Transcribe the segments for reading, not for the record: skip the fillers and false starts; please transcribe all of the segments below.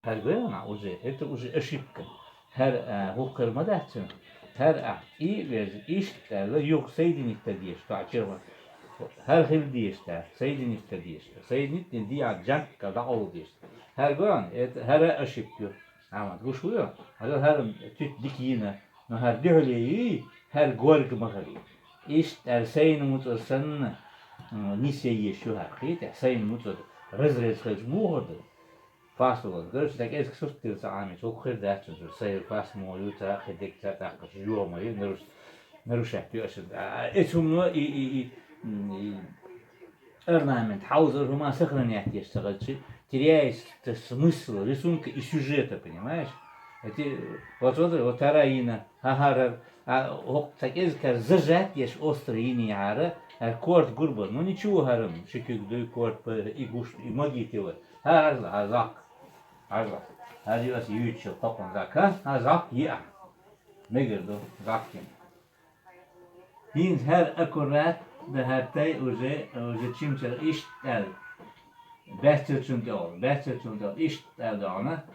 Она уже, это уже ошибка. هو кырмадачын. И иштерle yok соединить-то дешь, то очерва. Хил дешта, соединить-то дешта. Соединить не диа джанка да ол дешта. Это ошибка. Ama guşuyor. Her tüt dikine, no her döleyi, her gorg magari. İşte sayın mutlusun, nise yeşu hakiyet, sayın mutlu. Razrez kılç muğdu. Fasıl, görüş tek eski sustursa ami çok kırdaçın. Sayın fas moyu ta hedek ta takış yoğmayı naruşak diyorsun. Eçumlu орнамент, хаузер ума сохранять يشتغل, теряет смысл рисунка и сюжета, понимаешь? Вот тараина, агара, так зажать есть острые иниара, корт гурба, ну ничего гарам, шикюк корт и гуш и могитива, азак, адивас ючил, топан зака, азак я, мегерду заким. Хин her аккурат de hatta уже чимчер iştel bestçunde iştel de ona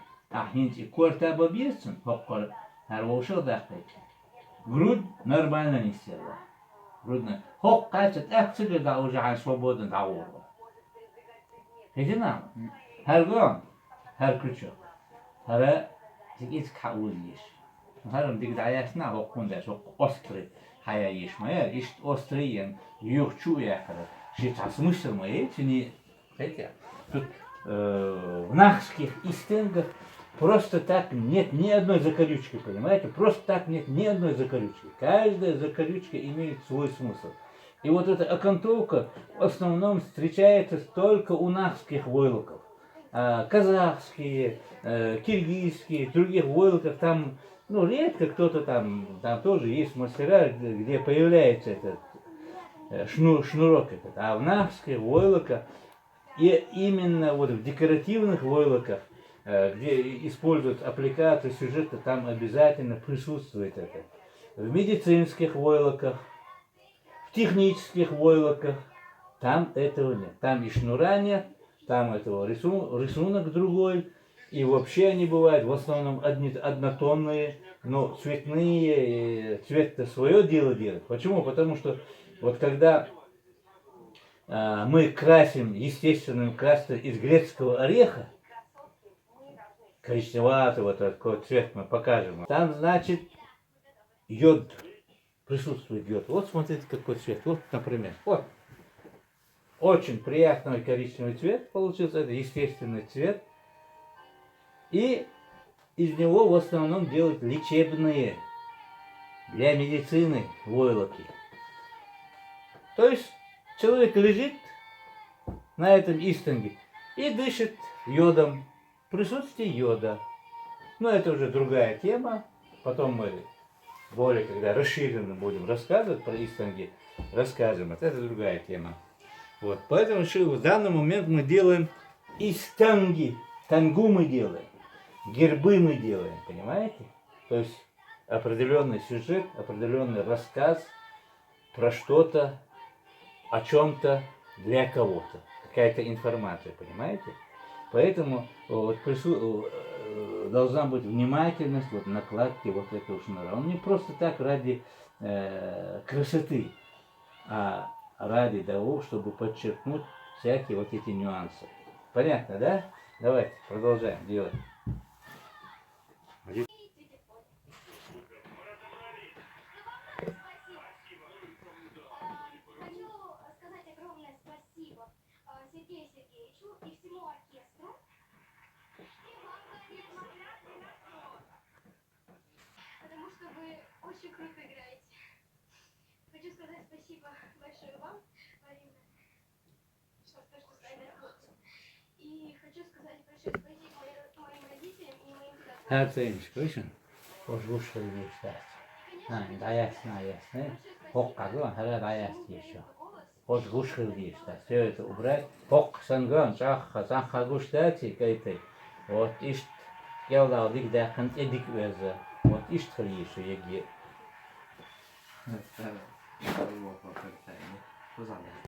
hinci korta babirsin hokkor her olşo dakik груд нормально не села грудно хоккачет акцию да уже ан свободен договор хедина her крючок her тигит каулиш herm dig dayasna hokkunda шо острый хая ешмая иш острый юхчуя хара шита смысл моей чини хотя тут в нахских истингах просто так нет ни одной закорючки, понимаете? Просто так нет ни одной закорючки. Каждая закорючка имеет свой смысл. И вот эта окантовка в основном встречается только у нахских войлоков. Казахские, киргизские, других войлоков там, ну, редко кто-то там тоже есть мастера, где появляется этот шнурок этот. А в нахских войлоках, и именно вот в декоративных войлоках, где используют аппликаты, сюжеты, там обязательно присутствует это. В медицинских войлоках, в технических войлоках, там этого нет. Там и шнура нет, там этого рисунок другой. И вообще они бывают в основном однотонные, но цветные, цвет-то свое дело делает. Почему? Потому что вот когда мы красим естественным красным из грецкого ореха, коричневатый такой цвет мы покажем. Там, значит, йод, присутствует йод. Вот смотрите, какой цвет. Вот, например, вот. Очень приятный коричневый цвет получился, это естественный цвет. И из него в основном делают лечебные для медицины войлоки. То есть человек лежит на этом истинге и дышит йодом. Присутствие йода. Но это уже другая тема. Потом мы более, когда расширенно будем рассказывать про истинги, расскажем. Это другая тема. Вот. Поэтому в данный момент мы делаем истинги. Тангу мы делаем. Гербы мы делаем. Понимаете? То есть определенный сюжет, определенный рассказ про что-то, о чем-то, для кого-то. Какая-то информация. Понимаете? Поэтому вот, должна быть внимательность вот, накладки вот этого шнура. Он не просто так ради красоты, а ради того, чтобы подчеркнуть всякие вот эти нюансы. Понятно, да? Давайте продолжаем делать. Сергею Сергеевичу и всему оркестру. И вам, конечно, потому что вы очень круто играете. Хочу сказать спасибо большое вам, Марина, что стали отцом. И хочу сказать большое спасибо моим родителям и моим педагогам. Herzlichen Glückwunsch. Пожушили счастье. Да ясно, ясно. Хоккаго, хара да ясно еще. Вот гушил есть, все это убрать. Хок санган, чаха гуштати, кайты. Вот ишт geldi dikdakan edik verze. Вот ишт хлише еги. Evet.